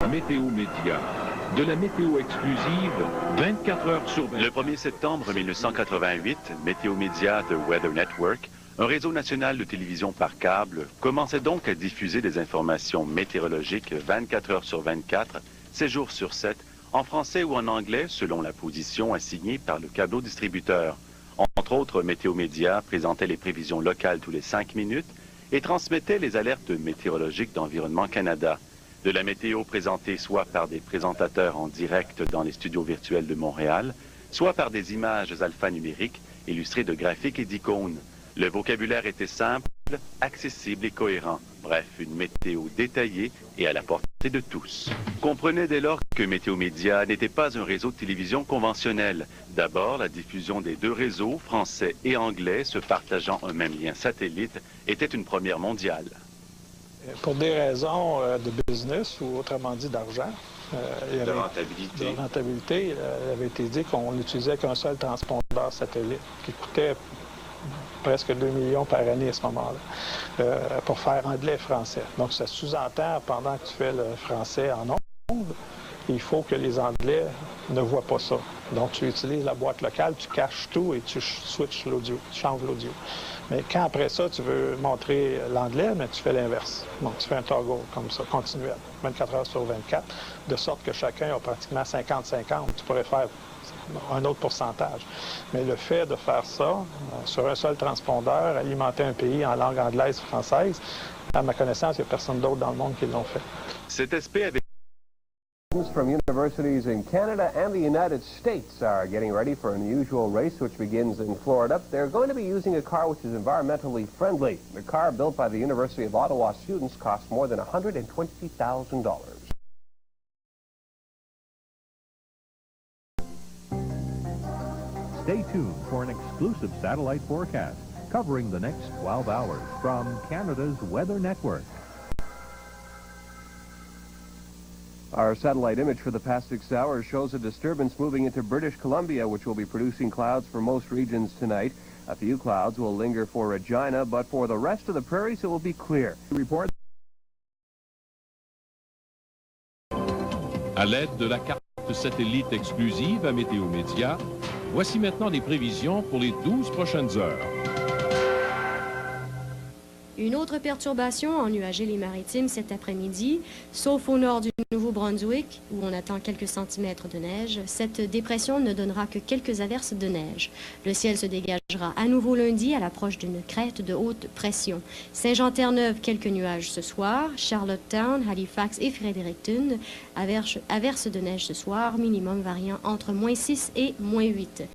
Météo Média. De la météo exclusive, 24 heures sur 24. Le 1er septembre 1988, Météo Média de Weather Network, un réseau national de télévision par câble, commençait donc à diffuser des informations météorologiques 24 heures sur 24, 7 jours sur 7, en français ou en anglais, selon la position assignée par le câblo-distributeur. Entre autres, Météo Média présentait les prévisions locales tous les 5 minutes et transmettait les alertes météorologiques d'Environnement Canada. De la météo présentée soit par des présentateurs en direct dans les studios virtuels de Montréal, soit par des images alphanumériques illustrées de graphiques et d'icônes. Le vocabulaire était simple, accessible et cohérent. Bref, une météo détaillée et à la portée de tous. Comprenez dès lors que Météo Média n'était pas un réseau de télévision conventionnel. D'abord, la diffusion des deux réseaux, français et anglais, se partageant un même lien satellite, était une première mondiale. Pour des raisons de business, ou autrement dit d'argent, de rentabilité. Il avait été dit qu'on n'utilisait qu'un seul transpondeur satellite qui coûtait presque 2 millions par année à ce moment-là, pour faire anglais et français. Donc ça sous-entend, pendant que tu fais le français en ondes, il faut que les Anglais ne voient pas ça. Donc tu utilises la boîte locale, tu caches tout et tu switches l'audio, tu changes l'audio. Mais quand après ça, tu veux montrer l'anglais, mais tu fais l'inverse. Donc, tu fais un toggle comme ça, continuel, 24 heures sur 24, de sorte que chacun a pratiquement 50-50. Tu pourrais faire un autre pourcentage. Mais le fait de faire ça sur un seul transpondeur, alimenter un pays en langue anglaise, française, à ma connaissance, il n'y a personne d'autre dans le monde qui l'ont fait. Cet aspect avait From universities in Canada and the United States are getting ready for an unusual race which begins in Florida. They're going to be using a car which is environmentally friendly. The car built by the University of Ottawa students costs more than $120,000. Stay tuned for an exclusive satellite forecast covering the next 12 hours from Canada's Weather Network. Our satellite image for the past 6 hours shows a disturbance moving into British Columbia, which will be producing clouds for most regions tonight. A few clouds will linger for Regina, but for the rest of the prairies, it will be clear. Report. À l'aide de la carte satellite exclusive à Météo Média, voici maintenant les prévisions pour les 12 prochaines heures. Une autre perturbation ennuagée les maritimes cet après-midi, sauf au nord du Nouveau-Brunswick, où on attend quelques centimètres de neige. Cette dépression ne donnera que quelques averses de neige. Le ciel se dégagera à nouveau lundi à l'approche d'une crête de haute pression. Saint-Jean-Terre-Neuve, quelques nuages ce soir. Charlottetown, Halifax et Fredericton, averses de neige ce soir, minimum variant entre -6 et -8.